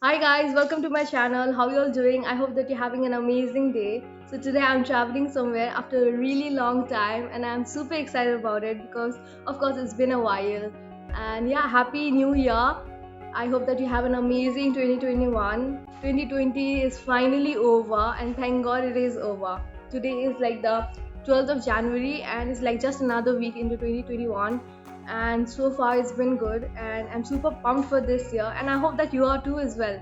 Hi guys, welcome to my channel. How you all doing? I hope that you're having an amazing day. So today I'm traveling somewhere after a really long time and I'm super excited about it because of course it's been a while. And yeah, happy new year. I hope that you have an amazing 2021. 2020 is finally over and thank God it is over. Today is like the 12th of January and it's like just another week into 2021, and so far it's been good and I'm super pumped for this year and I hope that you are too as well.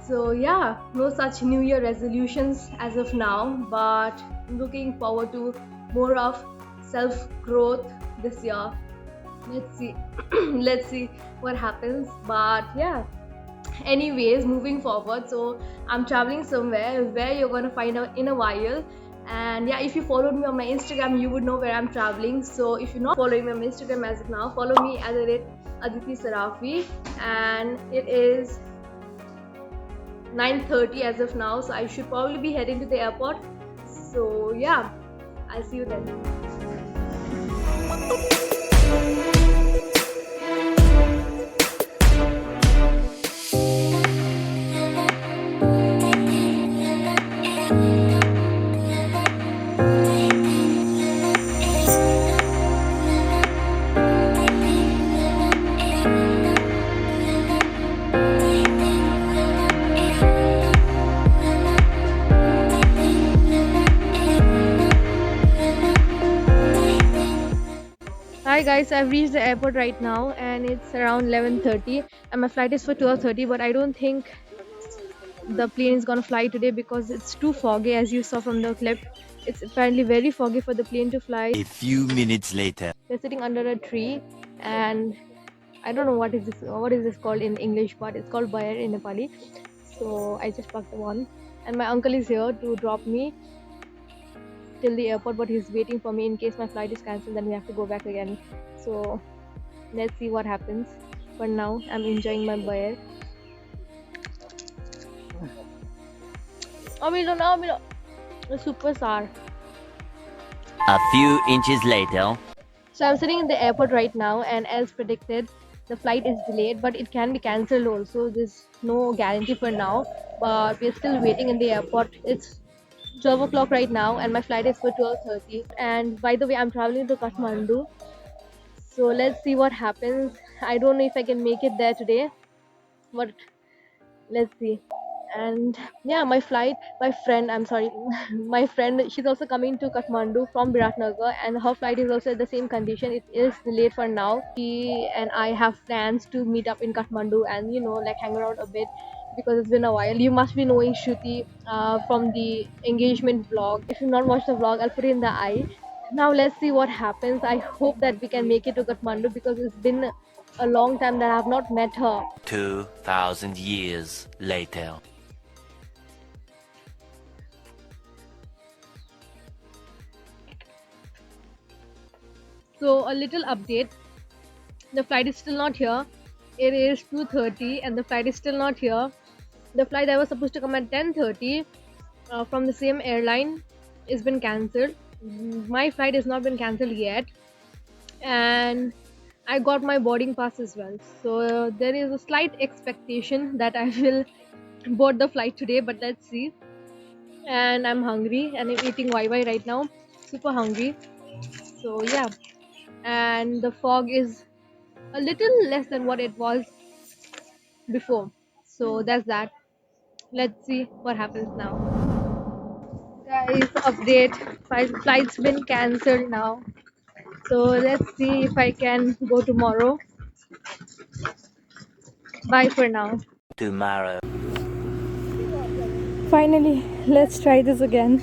So yeah, no such new year resolutions as of now, but looking forward to more of self growth this year. Let's see. Let's see what happens, but yeah, anyways, moving forward, so I'm traveling somewhere where you're going to find out in a while. And yeah, if you followed me on my Instagram, you would know where I'm traveling. So if you're not following me on my Instagram as of now, follow me at the rate Aditi Sarafi. And it is 9:30 as of now, so I should probably be heading to the airport. So yeah, I'll see you then. Hi guys, I've reached the airport right now and it's around 11:30 and my flight is for 12:30, but I don't think the plane is gonna fly today because it's too foggy, as you saw from the clip. It's apparently very foggy for the plane to fly. A few minutes later. We're sitting under a tree and I don't know what is this called in English, but it's called Bayer in Nepali. So I just parked the one and my uncle is here to drop me till the airport, but he's waiting for me in case my flight is cancelled, then we have to go back again. So let's see what happens. For now, I'm enjoying my Bayer. Oh, Milo, no, Milo. Super sour. A few inches later. So I'm sitting in the airport right now, and as predicted, the flight is delayed, but it can be cancelled also. There's no guarantee for now, but we're still waiting in the airport. It's 12 o'clock right now, and my flight is for 12:30. And by the way, I'm traveling to Kathmandu, so let's see what happens. I don't know if I can make it there today, but let's see. And yeah, my friend, I'm sorry, my friend, she's also coming to Kathmandu from Biratnagar and her flight is also at the same condition. It is delayed for now. She and I have plans to meet up in Kathmandu and like hang around a bit because it's been a while. You must be knowing Shruti from the engagement vlog. If you've not watched the vlog, I'll put it in the eye. Now let's see what happens. I hope that we can make it to Kathmandu because it's been a long time that I have not met her. 2,000 years later. So a little update, the flight is still not here. It is 2:30 and the flight is still not here. The flight that was supposed to come at 10:30 from the same airline has been cancelled. My flight has not been cancelled yet, and I got my boarding pass as well. So there is a slight expectation that I will board the flight today, but let's see. And I'm hungry and I'm eating YY right now. Super hungry. So yeah, and the fog is a little less than what it was before. So that's that. Let's see what happens now. Guys, update. Flight's been cancelled now. So let's see if I can go tomorrow. Bye for now. Tomorrow. Finally, let's try this again.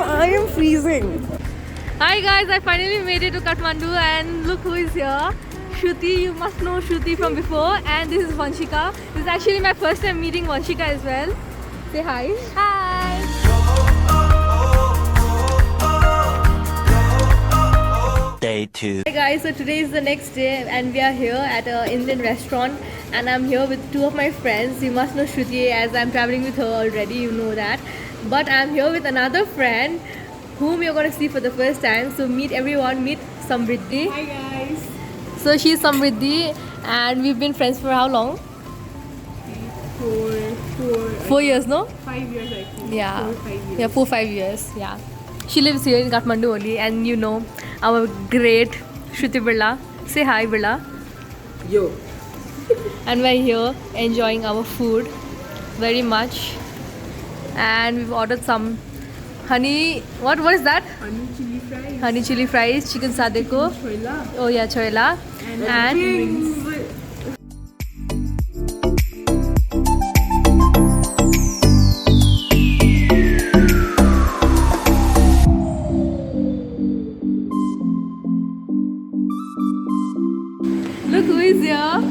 I am freezing. Hi guys, I finally made it to Kathmandu and look who is here. Shruti, you must know Shruti from before, and this is Vanshika. This is actually my first time meeting Vanshika as well. Say hi. Hi. Day 2. Hi guys, so today is the next day and we are here at an Indian restaurant and I'm here with two of my friends. You must know Shruti as I'm traveling with her already, you know that. But I'm here with another friend whom you're going to see for the first time. So meet everyone, meet Samriddhi. Hi guys. So she's Samriddhi and we've been friends for how long? For 4 years, no? 5 years I think. Yeah. 4 5 years. Yeah, 4-5 years. Yeah. She lives here in Kathmandu only, and you know our great Shruti Birla. Say hi, Birla. Yo. And we're here enjoying our food very much. And we've ordered some honey. What is that? Honey chili fries. Honey chili fries, chicken sadeko. Choila. Oh yeah, choila. And Wings. look who is here.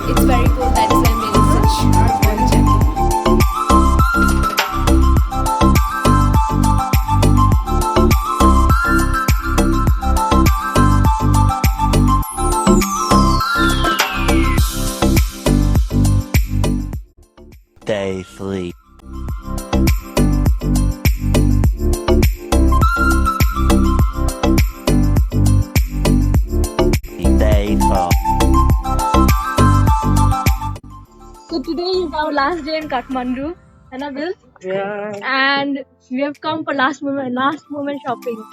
It's very cold, that is why I'm wearing such warm jacket. Day 3. Day 4. So today is our last day in Kathmandu, Annabil, Yeah. and we have come for last moment shopping.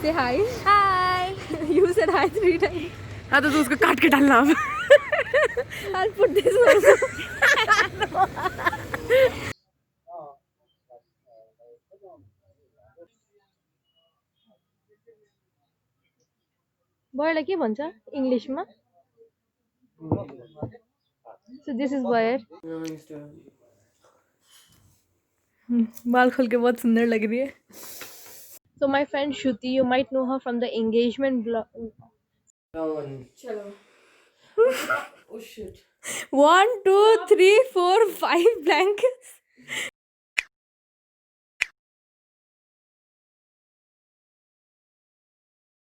Say hi. Hi. You said hi 3 times. हाँ तो उसको काट के डालना अब. I'll put this also. Boy के भन्छ इङ्ग्लिसमा? So this is boy. बाल खोल के बहुत सुंदर लग रही है. So my friend Shruti, you might know her from the engagement vlog. चलो. Oh shit. 1, 2, 3, 4, 5 blankets.